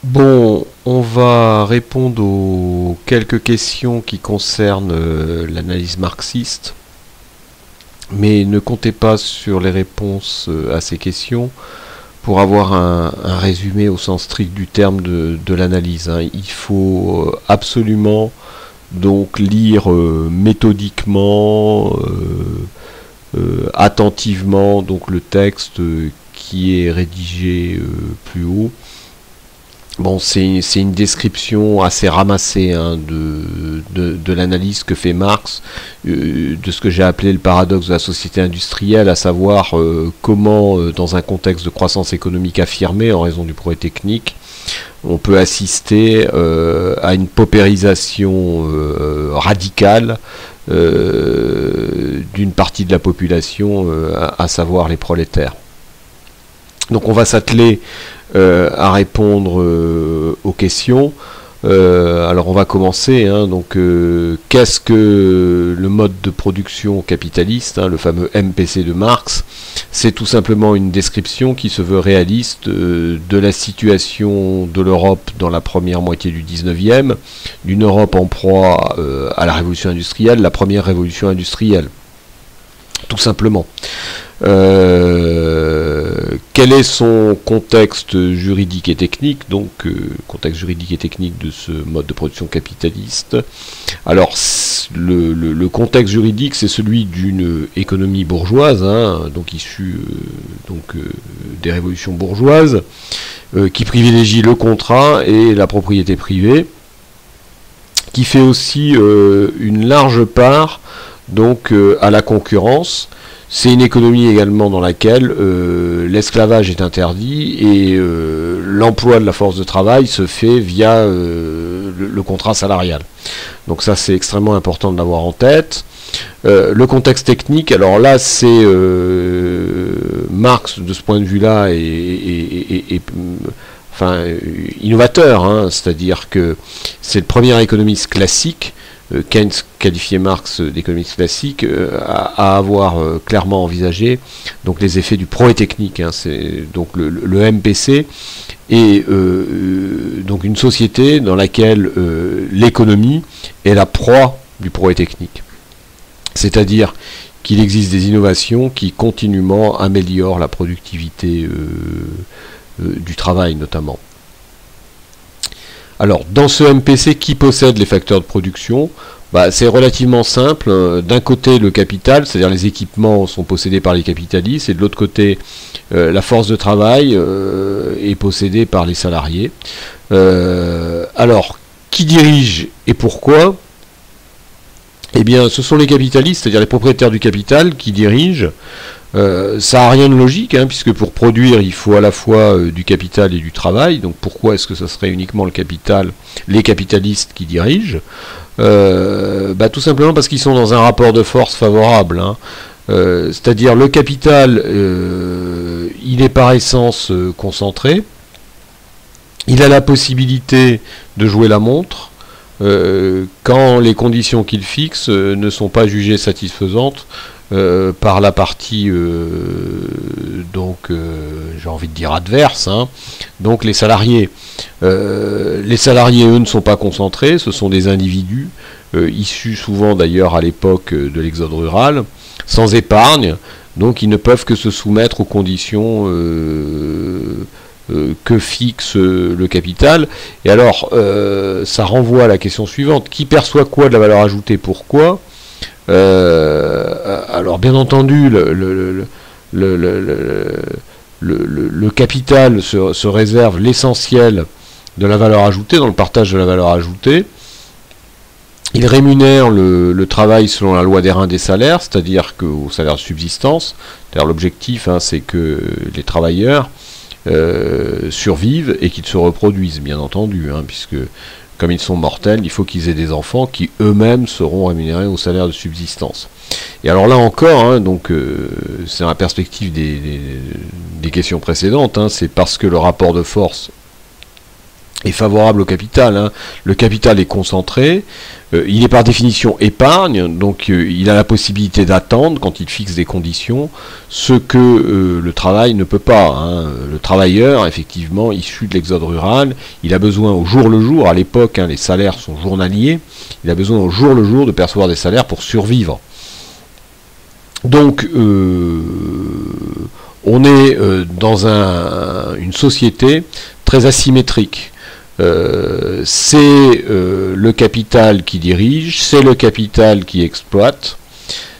Bon, on va répondre aux quelques questions qui concernent l'analyse marxiste, mais ne comptez pas sur les réponses à ces questions pour avoir un résumé au sens strict du terme de l'analyse, hein. Il faut absolument donc lire méthodiquement, attentivement donc le texte qui est rédigé plus haut. Bon, c'est une description assez ramassée, hein, de l'analyse que fait Marx, de ce que j'ai appelé le paradoxe de la société industrielle, à savoir comment, dans un contexte de croissance économique affirmée, en raison du progrès technique, on peut assister à une paupérisation radicale d'une partie de la population, à savoir les prolétaires. Donc on va s'atteler à répondre aux questions. Alors on va commencer, hein, donc qu'est-ce que le mode de production capitaliste, hein, le fameux MPC de Marx? C'est tout simplement une description qui se veut réaliste de la situation de l'Europe dans la première moitié du 19e, d'une Europe en proie à la révolution industrielle, la première révolution industrielle, tout simplement. Quel est son contexte juridique et technique, donc contexte juridique et technique de ce mode de production capitaliste? Alors le contexte juridique, c'est celui d'une économie bourgeoise, hein, donc issue des révolutions bourgeoises, qui privilégie le contrat et la propriété privée, qui fait aussi une large part donc à la concurrence. C'est une économie également dans laquelle l'esclavage est interdit et l'emploi de la force de travail se fait via le contrat salarial. Donc ça, c'est extrêmement important de l'avoir en tête. Le contexte technique, alors là, c'est Marx, de ce point de vue-là, est innovateur, hein, c'est-à-dire que c'est le premier économiste classique. Keynes qualifiait Marx d'économiste classique, à avoir clairement envisagé donc les effets du progrès technique, hein, c'est donc le MPC est donc une société dans laquelle l'économie est la proie du progrès technique, c'est-à-dire qu'il existe des innovations qui continuellement améliorent la productivité du travail notamment. Alors, dans ce MPC, qui possède les facteurs de production? C'est relativement simple. D'un côté, le capital, c'est-à-dire les équipements sont possédés par les capitalistes, et de l'autre côté, la force de travail est possédée par les salariés. Alors, qui dirige et pourquoi? Eh bien, ce sont les capitalistes, c'est-à-dire les propriétaires du capital qui dirigent. Ça n'a rien de logique, hein, puisque pour produire, il faut à la fois du capital et du travail. Donc pourquoi est-ce que ça serait uniquement le capital, les capitalistes qui dirigent? Tout simplement parce qu'ils sont dans un rapport de force favorable, hein. C'est-à-dire le capital, il est par essence concentré. Il a la possibilité de jouer la montre quand les conditions qu'il fixe ne sont pas jugées satisfaisantes par la partie j'ai envie de dire adverse, hein. Donc les salariés, eux, ne sont pas concentrés, ce sont des individus issus souvent d'ailleurs à l'époque de l'exode rural, sans épargne, donc ils ne peuvent que se soumettre aux conditions que fixe le capital. Et alors ça renvoie à la question suivante: qui perçoit quoi de la valeur ajoutée? Pourquoi? Alors bien entendu, le capital se réserve l'essentiel de la valeur ajoutée, dans le partage de la valeur ajoutée. Il rémunère le travail selon la loi des reins des salaires, c'est-à-dire qu'au salaire de subsistance, c'est-à-dire l'objectif, hein, c'est que les travailleurs survivent et qu'ils se reproduisent, bien entendu, hein, puisque comme ils sont mortels, il faut qu'ils aient des enfants qui eux-mêmes seront rémunérés au salaire de subsistance. Et alors là encore, hein, c'est dans la perspective des questions précédentes, hein, c'est parce que le rapport de force est favorable au capital, hein. Le capital est concentré, il est par définition épargne, donc il a la possibilité d'attendre, quand il fixe des conditions, ce que le travail ne peut pas, hein. travailleur, effectivement, issu de l'exode rural, il a besoin au jour le jour, à l'époque, hein, les salaires sont journaliers, il a besoin au jour le jour de percevoir des salaires pour survivre. Donc, on est dans une société très asymétrique. C'est le capital qui dirige, c'est le capital qui exploite,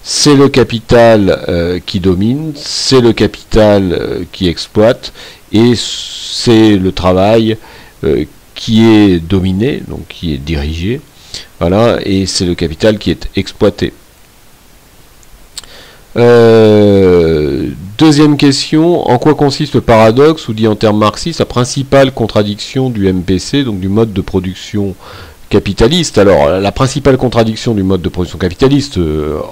c'est le capital qui domine, c'est le capital qui exploite, et c'est le travail qui est dominé, donc qui est dirigé, voilà, et c'est le capital qui est exploité. Deuxième question, en quoi consiste le paradoxe, ou dit en termes marxistes, la principale contradiction du MPC, donc du mode de production capitaliste? Alors, la principale contradiction du mode de production capitaliste,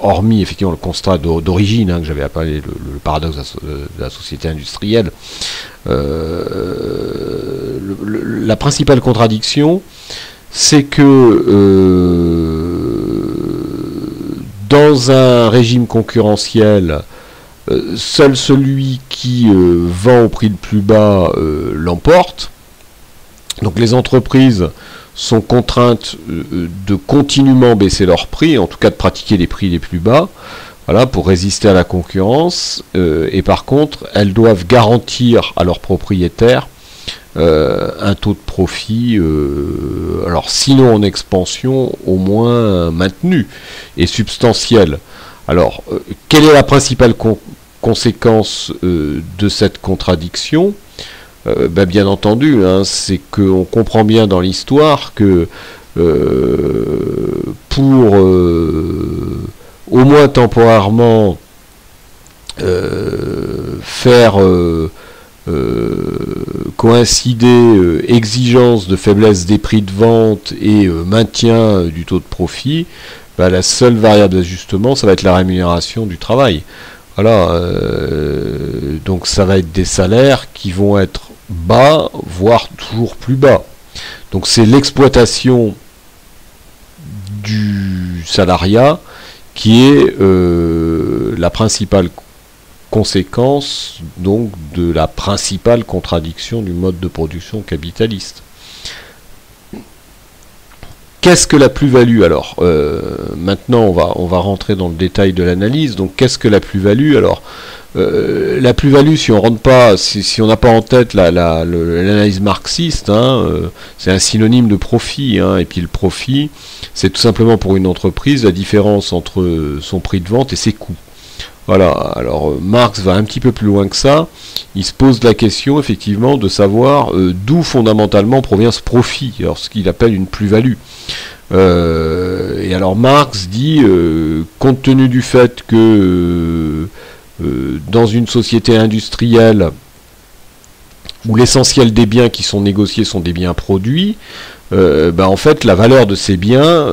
hormis effectivement le constat d'origine, hein, que j'avais appelé le paradoxe de la société industrielle, la principale contradiction, c'est que dans un régime concurrentiel, seul celui qui vend au prix le plus bas l'emporte. Donc les entreprises sont contraintes de continuellement baisser leurs prix, en tout cas de pratiquer les prix les plus bas, voilà, pour résister à la concurrence, et par contre, elles doivent garantir à leurs propriétaires un taux de profit, alors sinon en expansion, au moins maintenu et substantiel. Alors, quelle est la principale conséquence de cette contradiction? Bien entendu, hein, c'est qu'on comprend bien dans l'histoire que pour au moins temporairement faire coïncider exigence de faiblesse des prix de vente et maintien du taux de profit, la seule variable d'ajustement, ça va être la rémunération du travail. Voilà, donc ça va être des salaires qui vont être bas, voire toujours plus bas. Donc c'est l'exploitation du salariat qui est la principale conséquence donc de la principale contradiction du mode de production capitaliste. Qu'est-ce que la plus-value? Alors, maintenant on va rentrer dans le détail de l'analyse. Donc qu'est-ce que la plus-value? Alors, la plus-value, si on rentre pas, si on n'a pas en tête l'analyse marxiste, hein, c'est un synonyme de profit, hein, et puis le profit, c'est tout simplement pour une entreprise la différence entre son prix de vente et ses coûts. Voilà, alors Marx va un petit peu plus loin que ça, il se pose la question effectivement de savoir d'où fondamentalement provient ce profit, alors ce qu'il appelle une plus-value. Et alors Marx dit, compte tenu du fait que dans une société industrielle où l'essentiel des biens qui sont négociés sont des biens produits, en fait la valeur de ces biens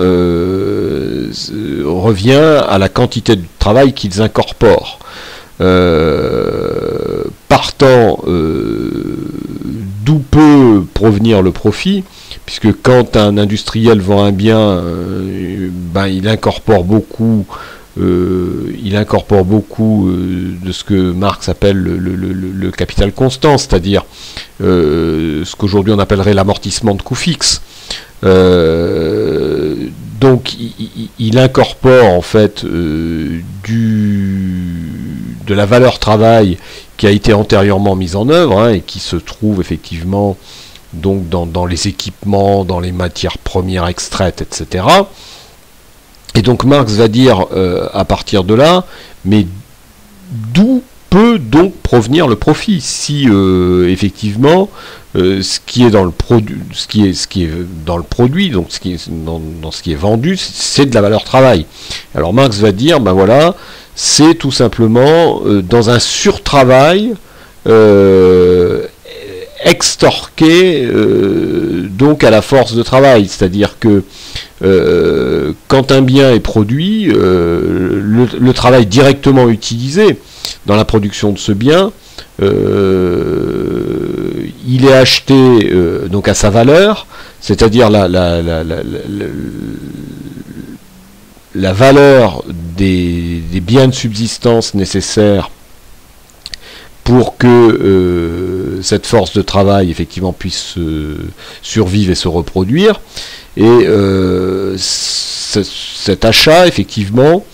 revient à la quantité de travail qu'ils incorporent. Partant d'où peut provenir le profit, puisque quand un industriel vend un bien, il incorpore beaucoup de ce que Marx appelle le capital constant, c'est-à-dire ce qu'aujourd'hui on appellerait l'amortissement de coûts fixes. Donc il incorpore en fait de la valeur travail qui a été antérieurement mise en œuvre, hein, et qui se trouve effectivement donc dans les équipements, dans les matières premières extraites, etc. Et donc Marx va dire à partir de là, mais d'où peut donc provenir le profit si effectivement ce qui est dans le produit, ce qui est dans le produit, donc ce qui est dans ce qui est vendu, c'est de la valeur travail. Alors Marx va dire, voilà, c'est tout simplement dans un surtravail extorqué donc à la force de travail, c'est-à-dire que quand un bien est produit, le travail directement utilisé dans la production de ce bien, il est acheté donc à sa valeur, c'est-à-dire la valeur des biens de subsistance nécessaires pour que cette force de travail effectivement puisse survivre et se reproduire. Et cet achat effectivement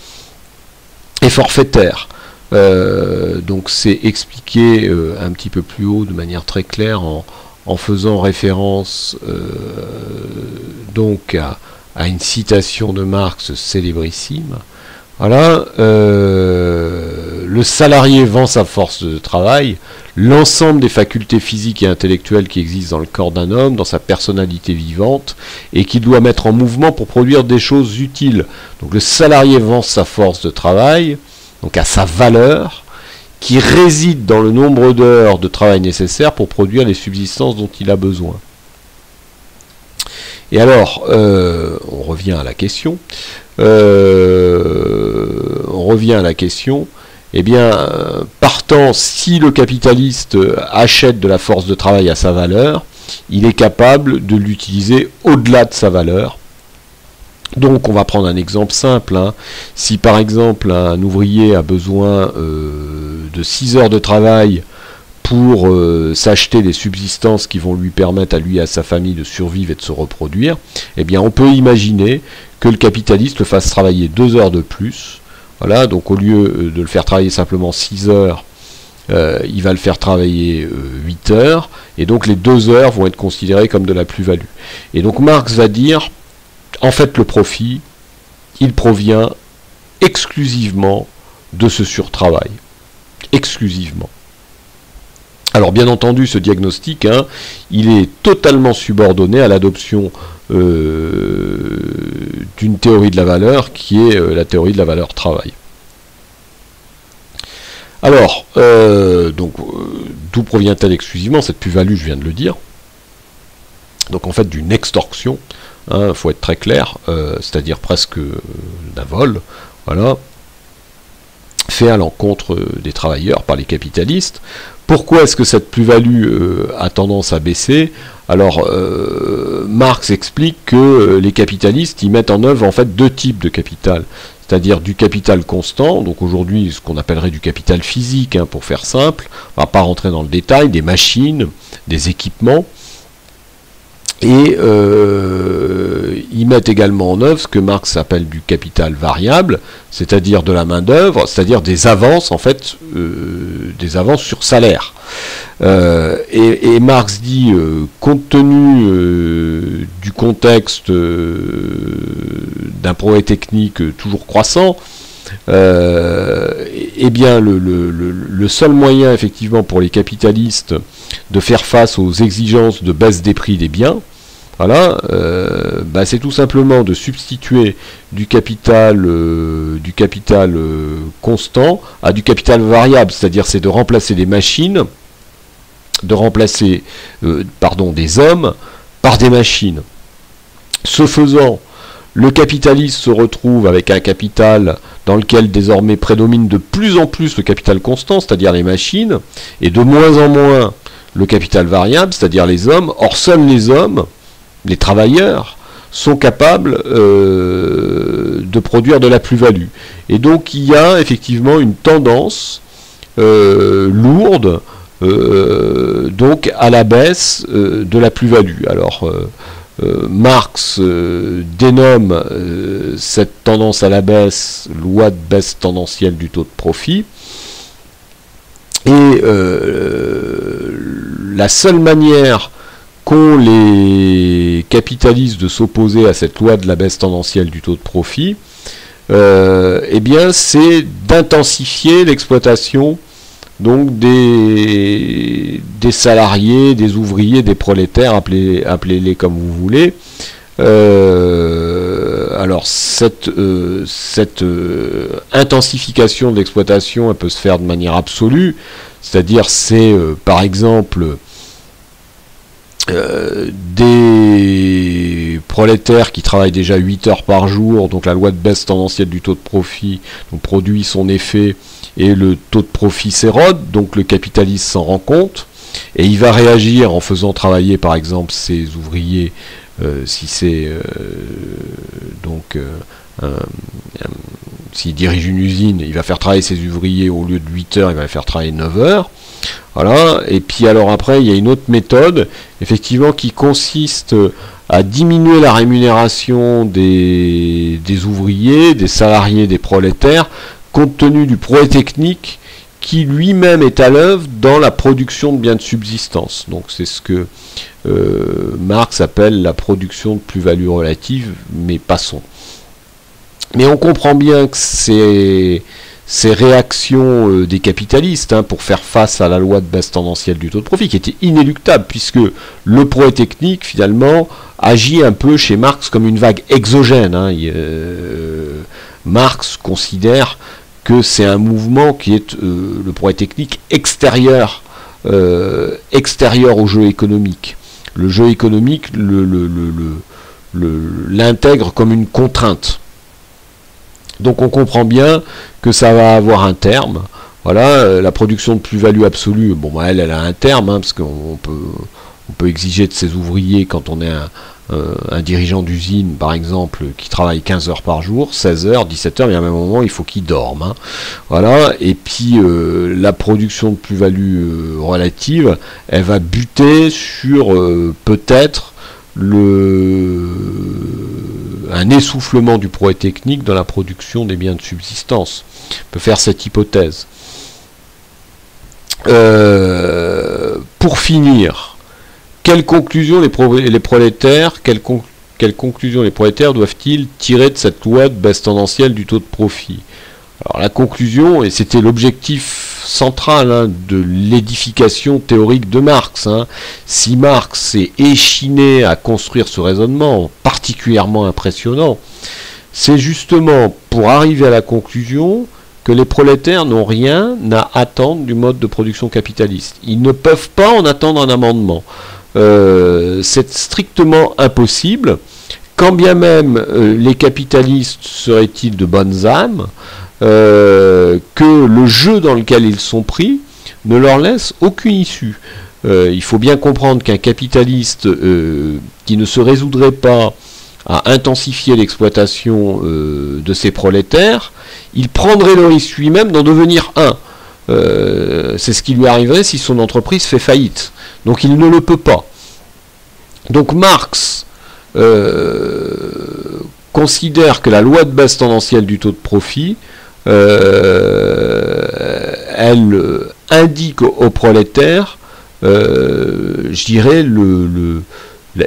est forfaitaire. Donc c'est expliqué un petit peu plus haut de manière très claire en faisant référence donc à une citation de Marx célébrissime. Voilà, le salarié vend sa force de travail, l'ensemble des facultés physiques et intellectuelles qui existent dans le corps d'un homme, dans sa personnalité vivante, et qu'il doit mettre en mouvement pour produire des choses utiles. Donc le salarié vend sa force de travail, donc à sa valeur, qui réside dans le nombre d'heures de travail nécessaires pour produire les subsistances dont il a besoin. Et alors, on revient à la question. Eh bien, partant, si le capitaliste achète de la force de travail à sa valeur, il est capable de l'utiliser au-delà de sa valeur. Donc, on va prendre un exemple simple. Hein. Si par exemple un ouvrier a besoin de 6 heures de travail pour s'acheter des subsistances qui vont lui permettre à lui et à sa famille de survivre et de se reproduire, eh bien on peut imaginer que le capitaliste le fasse travailler 2 heures de plus. Voilà, donc au lieu de le faire travailler simplement 6 heures, il va le faire travailler 8 heures, et donc les 2 heures vont être considérées comme de la plus-value. Et donc Marx va dire, en fait le profit, il provient exclusivement de ce surtravail. Exclusivement. Alors bien entendu, ce diagnostic, hein, il est totalement subordonné à l'adoption d'une théorie de la valeur qui est la théorie de la valeur travail. Alors, d'où provient-elle exclusivement cette plus-value, je viens de le dire. Donc en fait d'une extorsion, hein, faut être très clair, c'est-à-dire presque d'un vol, voilà, fait à l'encontre des travailleurs par les capitalistes. Pourquoi est-ce que cette plus-value a tendance à baisser? Alors, Marx explique que les capitalistes y mettent en œuvre en fait 2 types de capital, c'est-à-dire du capital constant, donc aujourd'hui ce qu'on appellerait du capital physique, hein, pour faire simple, on ne va pas rentrer dans le détail, des machines, des équipements, et ils mettent également en œuvre ce que Marx appelle du capital variable, c'est-à-dire de la main-d'œuvre, c'est-à-dire des avances, en fait, des avances sur salaire. Et Marx dit, compte tenu du contexte d'un progrès technique toujours croissant, eh bien le seul moyen effectivement pour les capitalistes de faire face aux exigences de baisse des prix des biens, voilà, c'est tout simplement de substituer du capital constant à du capital variable, c'est-à-dire c'est de remplacer des machines, de remplacer des hommes par des machines. Ce faisant, le capitaliste se retrouve avec un capital dans lequel désormais prédomine de plus en plus le capital constant, c'est-à-dire les machines, et de moins en moins le capital variable, c'est-à-dire les hommes. Or, seuls les hommes, les travailleurs, sont capables de produire de la plus-value. Et donc, il y a effectivement une tendance lourde donc à la baisse de la plus-value. Alors, Marx dénomme cette tendance à la baisse loi de baisse tendancielle du taux de profit, et la seule manière qu'ont les capitalistes de s'opposer à cette loi de la baisse tendancielle du taux de profit, eh bien c'est d'intensifier l'exploitation donc des salariés, des ouvriers, des prolétaires, appelez-les comme vous voulez. Alors cette intensification de l'exploitation, elle peut se faire de manière absolue, c'est-à-dire c'est par exemple des prolétaires qui travaillent déjà 8 heures par jour, donc la loi de baisse tendancielle du taux de profit donc, produit son effet, et le taux de profit s'érode, donc le capitaliste s'en rend compte, et il va réagir en faisant travailler par exemple ses ouvriers, si c'est s'il dirige une usine, il va faire travailler ses ouvriers au lieu de 8 heures, il va les faire travailler 9 heures, Voilà. Et puis alors après, il y a une autre méthode, effectivement, qui consiste à diminuer la rémunération des ouvriers, des salariés, des prolétaires, compte tenu du progrès technique qui lui-même est à l'œuvre dans la production de biens de subsistance. Donc c'est ce que Marx appelle la production de plus-value relative, mais passons. Mais on comprend bien que ces réactions des capitalistes pour faire face à la loi de base tendancielle du taux de profit, qui était inéluctable, puisque le progrès technique, finalement, agit un peu chez Marx comme une vague exogène. Marx considère que c'est un mouvement qui est le progrès technique extérieur au jeu économique. Le jeu économique l'intègre comme une contrainte. Donc on comprend bien que ça va avoir un terme. Voilà, la production de plus-value absolue, bon, elle a un terme, parce qu'on peut exiger de ses ouvriers, quand on est un dirigeant d'usine, par exemple, qui travaille 15 heures par jour, 16 heures, 17 heures, mais à un même moment, il faut qu'il dorme. Voilà, et puis la production de plus-value relative, elle va buter sur peut-être un essoufflement du progrès technique dans la production des biens de subsistance. On peut faire cette hypothèse. Pour finir, quelles conclusions les prolétaires doivent-ils tirer de cette loi de baisse tendancielle du taux de profit? Alors la conclusion, et c'était l'objectif central de l'édification théorique de Marx, si Marx s'est échiné à construire ce raisonnement particulièrement impressionnant, c'est justement pour arriver à la conclusion que les prolétaires n'ont rien à attendre du mode de production capitaliste. Ils ne peuvent pas en attendre un amendement. C'est strictement impossible, quand bien même les capitalistes seraient-ils de bonnes âmes, que le jeu dans lequel ils sont pris ne leur laisse aucune issue. Il faut bien comprendre qu'un capitaliste qui ne se résoudrait pas à intensifier l'exploitation de ses prolétaires, il prendrait le risque lui-même d'en devenir un. C'est ce qui lui arriverait si son entreprise fait faillite. Donc il ne le peut pas. Donc Marx considère que la loi de base tendancielle du taux de profit, elle indique aux prolétaires, je dirais,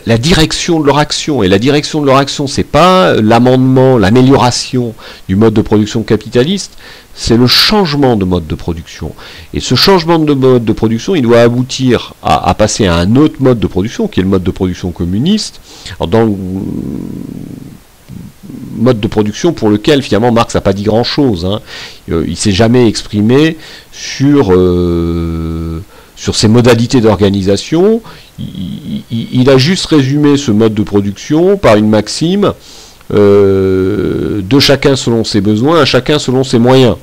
la direction de leur action. Et la direction de leur action, c'est pas l'amendement, l'amélioration du mode de production capitaliste, c'est le changement de mode de production. Et ce changement de mode de production, il doit aboutir à passer à un autre mode de production, qui est le mode de production communiste. Alors dans le mode de production pour lequel finalement Marx n'a pas dit grand chose. Il ne s'est jamais exprimé sur ses modalités d'organisation. Il a juste résumé ce mode de production par une maxime de chacun selon ses besoins, à chacun selon ses moyens.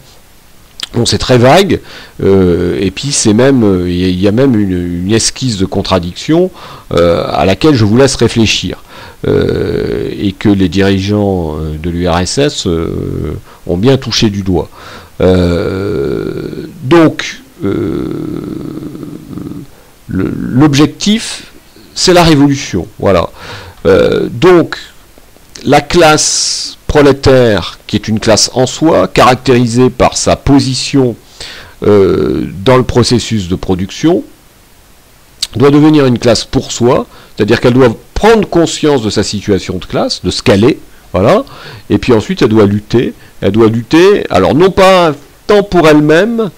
Bon, c'est très vague, et puis c'est même, il y a même une esquisse de contradiction à laquelle je vous laisse réfléchir, et que les dirigeants de l'URSS ont bien touché du doigt. Donc, l'objectif, c'est la révolution. Voilà. Donc, la classe prolétaire, qui est une classe en soi, caractérisée par sa position dans le processus de production, doit devenir une classe pour soi, c'est-à-dire qu'elle doit prendre conscience de sa situation de classe, de ce qu'elle est, voilà, et puis ensuite elle doit lutter, alors non pas tant pour elle-même,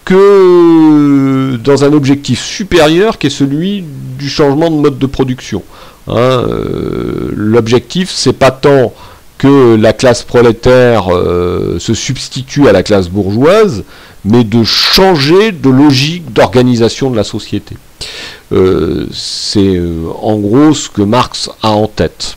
que dans un objectif supérieur qui est celui du changement de mode de production. L'objectif, c'est pas tant que la classe prolétaire se substitue à la classe bourgeoise, mais de changer de logique d'organisation de la société. C'est en gros ce que Marx a en tête.